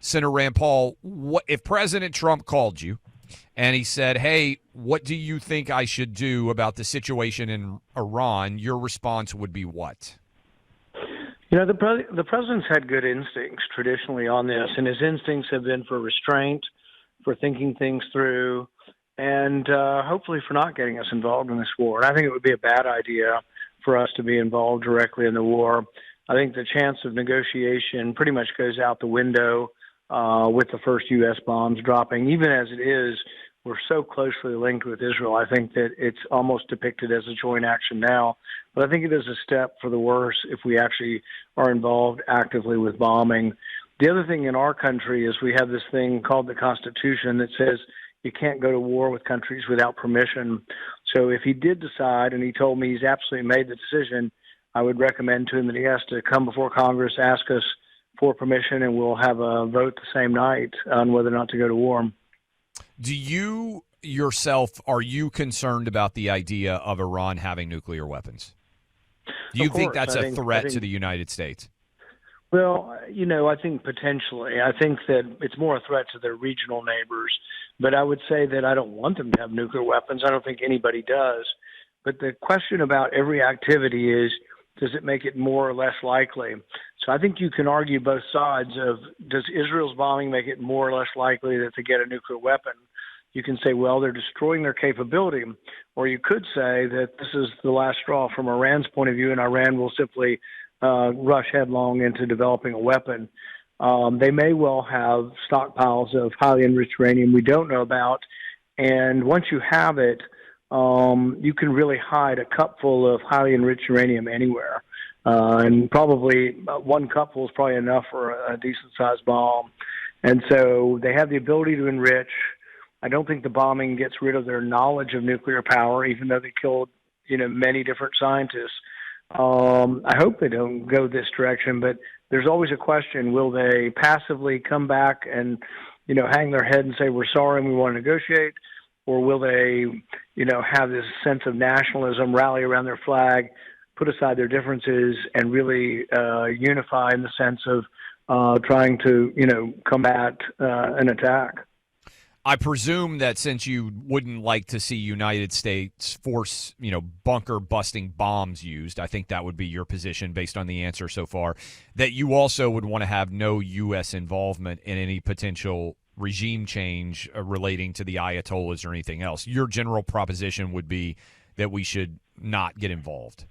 Senator Rand Paul, what if President Trump called you and he said, "Hey, what do you think I should do about the situation in Iran?" Your response would be what? The president's had good instincts traditionally on this, and his instincts have been for restraint, for thinking things through, and hopefully for not getting us involved in this war. And I think it would be a bad idea for us to be involved directly in the war. I think the chance of negotiation pretty much goes out the window with the first U.S. bombs dropping. Even as it is, we're so closely linked with Israel. I think that it's almost depicted as a joint action now. But I think it is a step for the worse if we actually are involved actively with bombing. The other thing in our country is we have this thing called the Constitution that says you can't go to war with countries without permission. So if he did decide, and he told me he's absolutely made the decision, I would recommend to him that he has to come before Congress, ask us for permission, and we'll have a vote the same night on whether or not to go to war. Do you yourself, are you concerned about the idea of Iran having nuclear weapons? Do you think that's a threat to the United States? Well, I think potentially. I think that it's more a threat to their regional neighbors. But I would say that I don't want them to have nuclear weapons. I don't think anybody does. But the question about every activity is, does it make it more or less likely? So I think you can argue both sides of, does Israel's bombing make it more or less likely that they get a nuclear weapon? You can say, well, they're destroying their capability. Or you could say that this is the last straw from Iran's point of view, and Iran will simply rush headlong into developing a weapon. They may well have stockpiles of highly enriched uranium we don't know about. And once you have it, you can really hide a cupful of highly enriched uranium anywhere. And probably one cupful is probably enough for a decent-sized bomb. And so they have the ability to enrich. I don't think the bombing gets rid of their knowledge of nuclear power, even though they killed, many different scientists. I hope they don't go this direction, but there's always a question: will they passively come back and, hang their head and say we're sorry and we want to negotiate, or will they, have this sense of nationalism, rally around their flag, put aside their differences, and really unify in the sense of trying to, combat an attack? I presume that since you wouldn't like to see United States force, bunker busting bombs used, I think that would be your position based on the answer so far, that you also would want to have no U.S. involvement in any potential regime change relating to the Ayatollahs or anything else. Your general proposition would be that we should not get involved.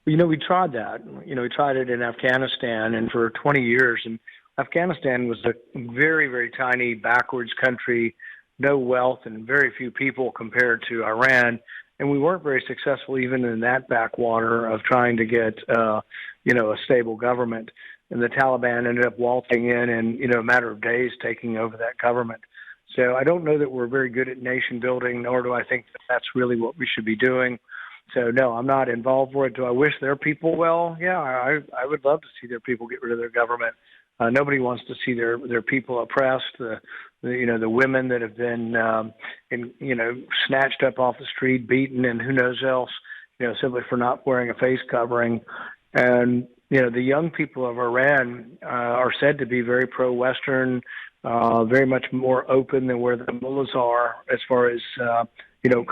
Well, we tried that. We tried it in Afghanistan, and for 20 years, and Afghanistan was a very, very tiny, backwards country, no wealth and very few people compared to Iran. And we weren't very successful even in that backwater of trying to get, a stable government. And the Taliban ended up waltzing in and, a matter of days taking over that government. So I don't know that we're very good at nation building, nor do I think that that's really what we should be doing. So, no, I'm not involved for it. Do I wish their people well? Yeah, I would love to see their people get rid of their government. Nobody wants to see their people oppressed. The women that have been snatched up off the street, beaten, and who knows else, simply for not wearing a face covering. And the young people of Iran are said to be very pro-Western, very much more open than where the mullahs are as far as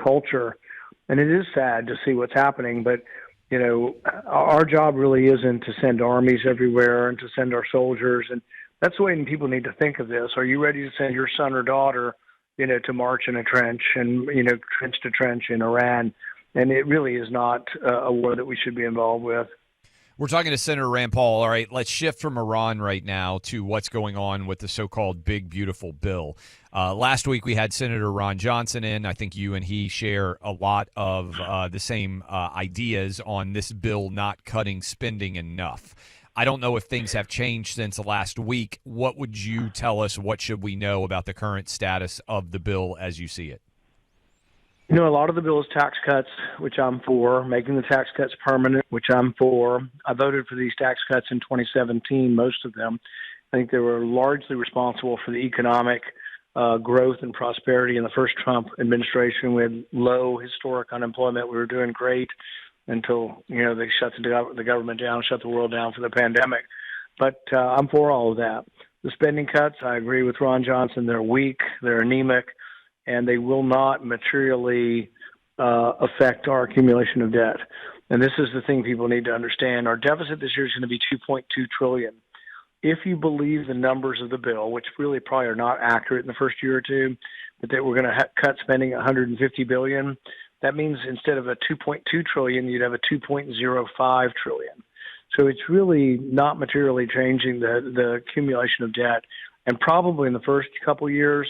culture. And it is sad to see what's happening, but our job really isn't to send armies everywhere and to send our soldiers. And that's the way people need to think of this. Are you ready to send your son or daughter, to march in a trench and, trench to trench in Iran? And it really is not a war that we should be involved with. We're talking to Senator Rand Paul. All right, let's shift from Iran right now to what's going on with the so-called Big Beautiful Bill. Last week we had Senator Ron Johnson in. I think you and he share a lot of the same ideas on this bill not cutting spending enough. I don't know if things have changed since last week. What would you tell us? What should we know about the current status of the bill as you see it? A lot of the bill is tax cuts, which I'm for, making the tax cuts permanent, which I'm for. I voted for these tax cuts in 2017, most of them. I think they were largely responsible for the economic growth and prosperity in the first Trump administration. We had low historic unemployment. We were doing great until, they shut the government down, shut the world down for the pandemic. But I'm for all of that. The spending cuts, I agree with Ron Johnson. They're weak, they're anemic, and they will not materially affect our accumulation of debt. And this is the thing people need to understand. Our deficit this year is going to be $2.2 trillion. If you believe the numbers of the bill, which really probably are not accurate in the first year or two, but that we're going to cut spending $150 billion, that means instead of a $2.2 trillion, you'd have a $2.05 trillion. So it's really not materially changing the accumulation of debt. And probably in the first couple of years,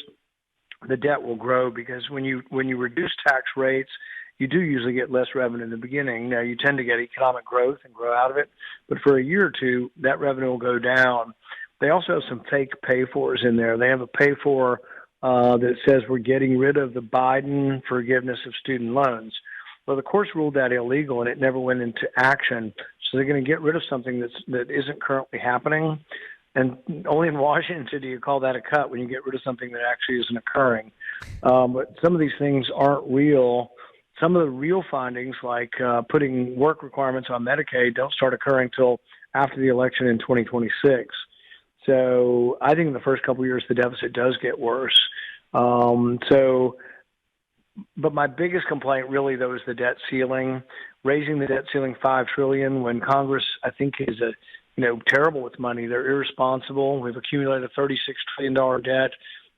the debt will grow because when you reduce tax rates, you do usually get less revenue in the beginning. Now, you tend to get economic growth and grow out of it, but for a year or two, that revenue will go down. They also have some fake pay-fors in there. They have a pay-for that says we're getting rid of the Biden forgiveness of student loans. Well, the courts ruled that illegal, and it never went into action. So they're going to get rid of something that isn't currently happening. And only in Washington do you call that a cut when you get rid of something that actually isn't occurring. But some of these things aren't real. Some of the real findings, like putting work requirements on Medicaid, don't start occurring until after the election in 2026. So I think in the first couple of years, the deficit does get worse. But my biggest complaint really, though, is the debt ceiling. Raising the debt ceiling $5 trillion when Congress, I think, is terrible with money. They're irresponsible. We've accumulated a $36 trillion debt.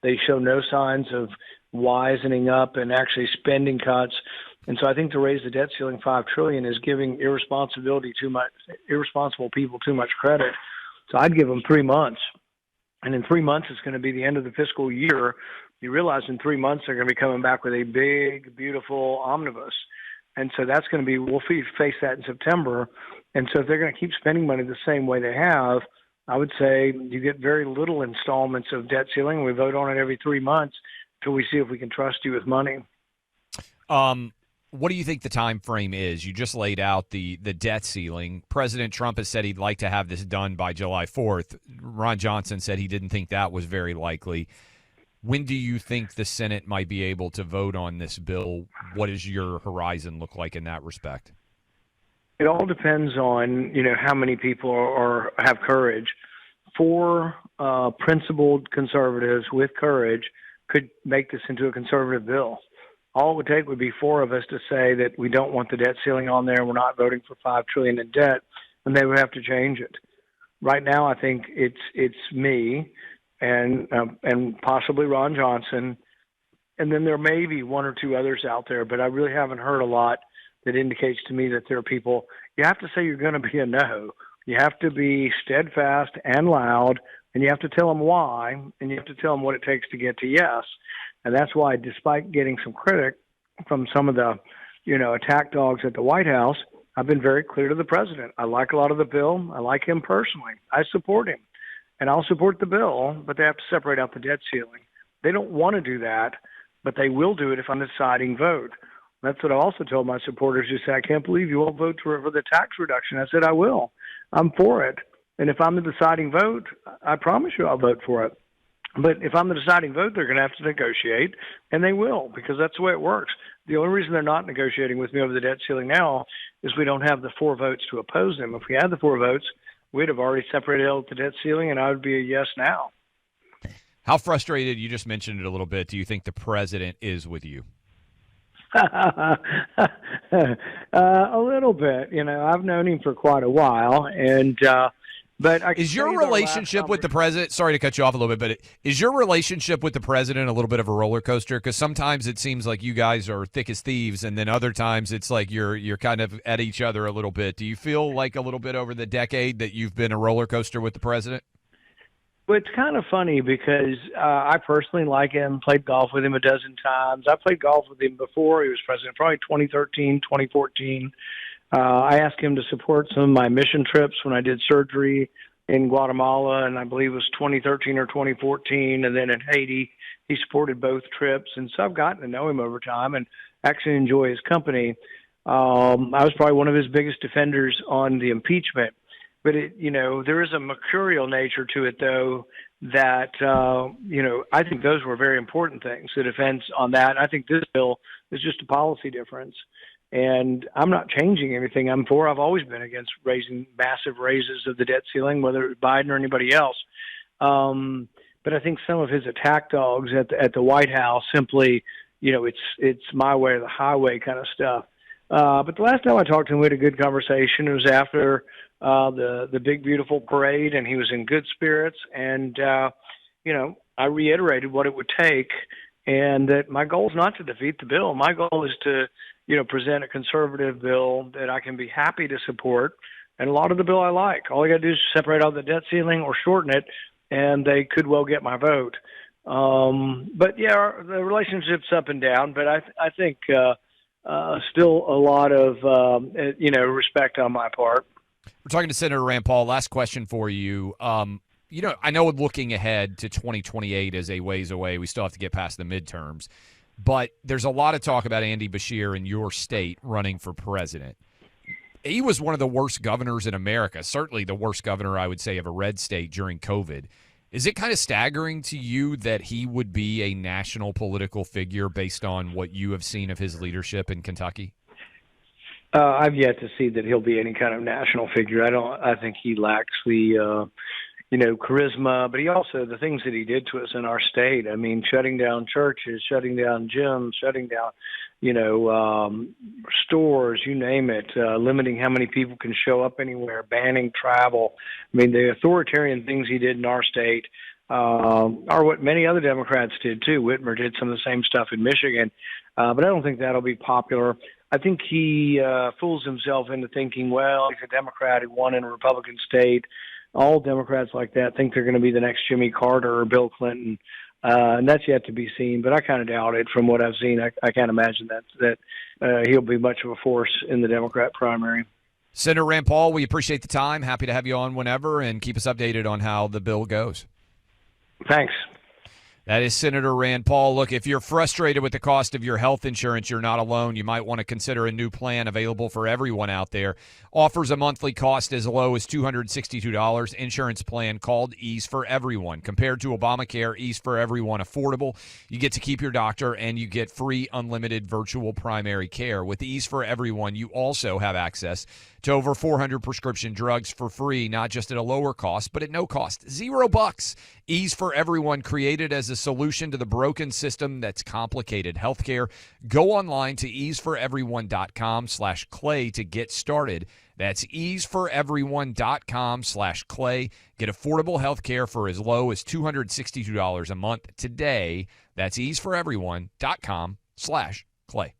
They show no signs of wisening up and actually spending cuts. And so I think to raise the debt ceiling $5 trillion is giving irresponsible people too much credit. So I'd give them 3 months. And in 3 months, it's going to be the end of the fiscal year. You realize in 3 months, they're going to be coming back with a big, beautiful omnibus. And so that's going to be, we'll face that in September. And so if they're going to keep spending money the same way they have, I would say you get very little installments of debt ceiling. We vote on it every 3 months until we see if we can trust you with money. What do you think the time frame is? You just laid out the debt ceiling. President Trump has said he'd like to have this done by July 4th. Ron Johnson said he didn't think that was very likely. When do you think the Senate might be able to vote on this bill? What does your horizon look like in that respect? It all depends on, how many people have courage. 4 principled conservatives with courage could make this into a conservative bill. All it would take would be 4 of us to say that we don't want the debt ceiling on there, we're not voting for $5 trillion in debt, and they would have to change it. Right now, I think it's me and possibly Ron Johnson, and then there may be 1 or 2 others out there, but I really haven't heard a lot that indicates to me that there are people. You have to say you're going to be a no. You have to be steadfast and loud, and you have to tell them why, and you have to tell them what it takes to get to yes. And that's why, despite getting some credit from some of the, attack dogs at the White House, I've been very clear to the president. I like a lot of the bill. I like him personally. I support him. And I'll support the bill, but they have to separate out the debt ceiling. They don't want to do that, but they will do it if I'm the deciding vote. That's what I also told my supporters who say, I can't believe you won't vote for the tax reduction. I said, I will. I'm for it. And if I'm the deciding vote, I promise you I'll vote for it. But if I'm the deciding vote, they're going to have to negotiate, and they will, because that's the way it works. The only reason they're not negotiating with me over the debt ceiling now is we don't have the 4 votes to oppose them. If we had the 4 votes, we'd have already separated out the debt ceiling, and I would be a yes now. How frustrated, you just mentioned it a little bit, do you think the president is with you? A little bit. I've known him for quite a while, and but is your relationship with the president? Sorry to cut you off a little bit, but is your relationship with the president a little bit of a roller coaster? Because sometimes it seems like you guys are thick as thieves, and then other times it's like you're kind of at each other a little bit. Do you feel like a little bit over the decade that you've been a roller coaster with the president? Well, it's kind of funny because I personally like him, played golf with him a dozen times. I played golf with him before he was president, probably 2013, 2014. I asked him to support some of my mission trips when I did surgery in Guatemala, and I believe it was 2013 or 2014, and then in Haiti. He supported both trips, and so I've gotten to know him over time and actually enjoy his company. I was probably one of his biggest defenders on the impeachment. But, there is a mercurial nature to it, though, that, I think those were very important things, the defense on that. I think this bill is just a policy difference. And I'm not changing anything I'm for. I've always been against raising massive raises of the debt ceiling, whether it's Biden or anybody else. But I think some of his attack dogs at the White House simply, it's my way or the highway kind of stuff. But the last time I talked to him, we had a good conversation. It was after the big beautiful parade, and he was in good spirits. And I reiterated what it would take, and that my goal is not to defeat the bill. My goal is to present a conservative bill that I can be happy to support. And a lot of the bill I like. All I got to do is separate out the debt ceiling or shorten it, and they could well get my vote. But yeah, the relationship's up and down. But I think still a lot of respect on my part. We're talking to Senator Rand Paul. Last question for you. I know looking ahead to 2028 is a ways away. We still have to get past the midterms. But there's a lot of talk about Andy Beshear in your state running for president. He was one of the worst governors in America, certainly the worst governor, I would say, of a red state during COVID. Is it kind of staggering to you that he would be a national political figure based on what you have seen of his leadership in Kentucky? I've yet to see that he'll be any kind of national figure. I think he lacks the charisma, but he also, the things that he did to us in our state, I mean, shutting down churches, shutting down gyms, shutting down, stores, you name it, limiting how many people can show up anywhere, banning travel. I mean, the authoritarian things he did in our state are what many other Democrats did too. Whitmer did some of the same stuff in Michigan, but I don't think that'll be popular. I think he fools himself into thinking, well, he's a Democrat who won in a Republican state. All Democrats like that think they're going to be the next Jimmy Carter or Bill Clinton, and that's yet to be seen. But I kind of doubt it from what I've seen. I can't imagine that he'll be much of a force in the Democrat primary. Senator Rand Paul, we appreciate the time. Happy to have you on whenever, and keep us updated on how the bill goes. Thanks. That is Senator Rand Paul. Look, if you're frustrated with the cost of your health insurance, you're not alone. You might want to consider a new plan available for everyone out there. Offers a monthly cost as low as $262. Insurance plan called Ease for Everyone. Compared to Obamacare, Ease for Everyone affordable. You get to keep your doctor, and you get free unlimited virtual primary care. With Ease for Everyone, you also have access to over 400 prescription drugs for free, not just at a lower cost, but at no cost. $0. Ease for Everyone, created as a solution to the broken system that's complicated healthcare. Go online to easeforeveryone.com/clay to get started. That's easeforeveryone.com/clay. Get affordable healthcare for as low as $262 a month today. That's easeforeveryone.com/clay.